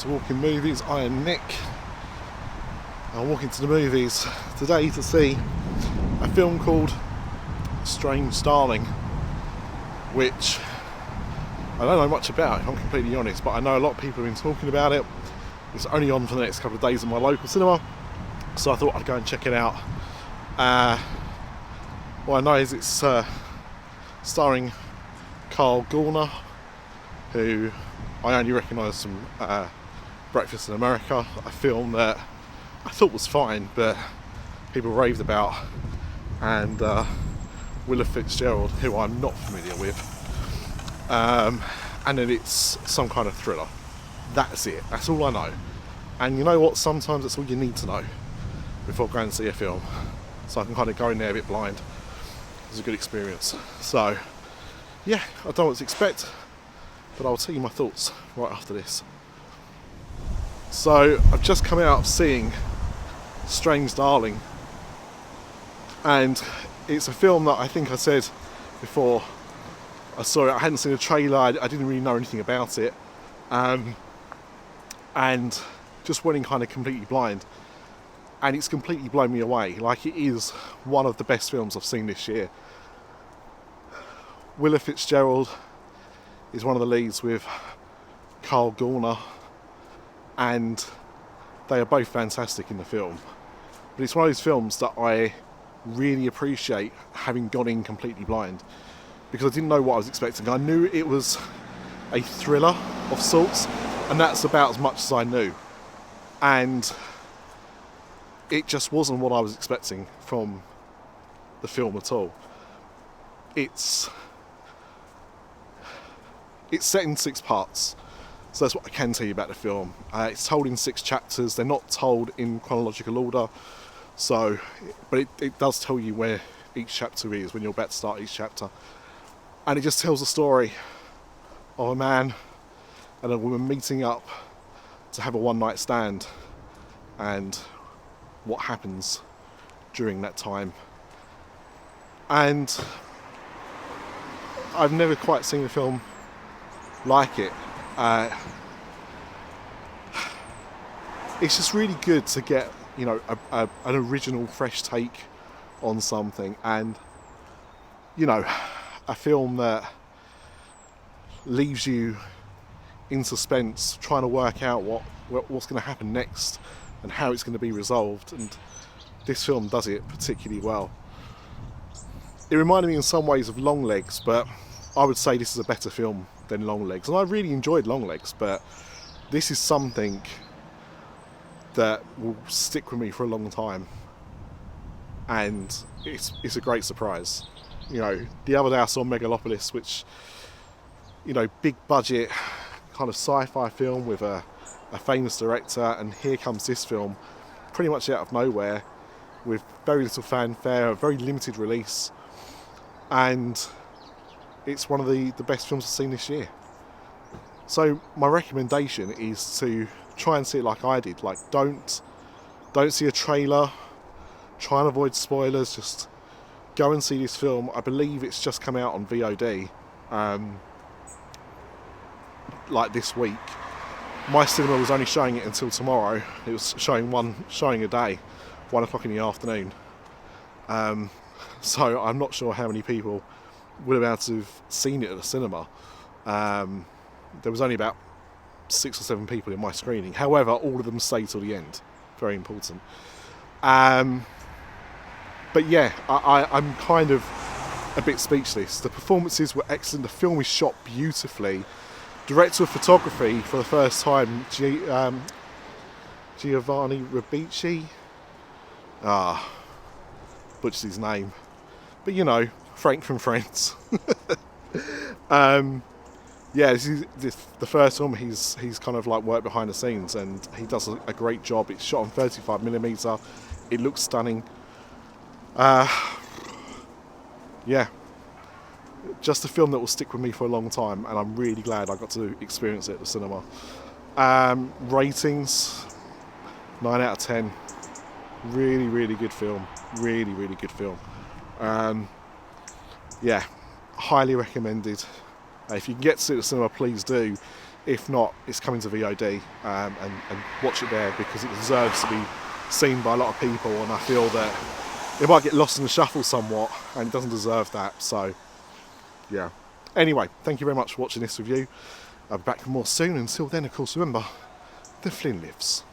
to Walking Movies. I am Nick. I'm walking to the movies today to see a film called Strange Darling, which I don't know much about, if I'm completely honest, but I know a lot of people have been talking about it. It's only on for the next couple of days in my local cinema, so I thought I'd go and check it out. What I know is it's starring Carl Gurner, who I only recognise from Breakfast in America, a film that I thought was fine, but people raved about, and Willa Fitzgerald, who I'm not familiar with, and then it's some kind of thriller. That's it, that's all I know. And you know what, sometimes that's all you need to know before going to see a film, so I can kind of go in there a bit blind. It was a good experience. So yeah, I don't know what to expect, but I'll tell you my thoughts right after this. So I've just come out of seeing Strange Darling, and it's a film that I think I said before I saw it, I hadn't seen a trailer, I didn't really know anything about it, and just went in kind of completely blind, and it's completely blown me away. Like, it is one of the best films I've seen this year. Willa Fitzgerald is one of the leads with Carl Gurner, and they are both fantastic in the film. But it's one of those films that I really appreciate having gone in completely blind, because I didn't know what I was expecting. I knew it was a thriller of sorts, and that's about as much as I knew. And it just wasn't what I was expecting from the film at all. It's set in 6 parts, so that's what I can tell you about the film. It's told in 6 chapters. They're not told in chronological order, so, but it does tell you where each chapter is when you're about to start each chapter. And it just tells the story of a man and a woman meeting up to have a one-night stand, and what happens during that time. And I've never quite seen a film like it. It's just really good to get, you know, an original, fresh take on something, and, you know, a film that leaves you in suspense, trying to work out what's going to happen next and how it's going to be resolved. And this film does it particularly well. It reminded me in some ways of Longlegs, but I would say this is a better film than Longlegs. And I really enjoyed Longlegs, but this is something that will stick with me for a long time, and it's a great surprise. You know, the other day I saw Megalopolis, which, you know, big budget kind of sci-fi film with a famous director, and here comes this film pretty much out of nowhere with very little fanfare, a very limited release, and it's one of the best films I've seen this year. So my recommendation is to try and see it like I did. Like, don't see a trailer, try and avoid spoilers, just go and see this film. I believe it's just come out on VOD like this week. My cinema was only showing it until tomorrow. It was showing a day, 1 o'clock in the afternoon. So I'm not sure how many people would have been able to have seen it at the cinema. There was only about 6 or 7 people in my screening. However, all of them stayed till the end. Very important. But yeah, I'm kind of a bit speechless. The performances were excellent. The film is shot beautifully. Director of photography for the first time, Giovanni Ribisi. Butchered his name. But you know, Frank from Friends. Yeah, this is the first film he's kind of like worked behind the scenes, and he does a great job. It's shot on 35mm. It looks stunning. Yeah, just a film that will stick with me for a long time, and I'm really glad I got to experience it at the cinema. Ratings, 9 out of 10. Really, really good film. Really, really good film. Yeah, highly recommended. If you can get to the cinema, please do. If not, it's coming to VOD, and watch it there, because it deserves to be seen by a lot of people, and I feel that it might get lost in the shuffle somewhat, and it doesn't deserve that. So yeah. Anyway, thank you very much for watching this review. I'll be back for more soon. Until then, of course, remember, the Flynn lives.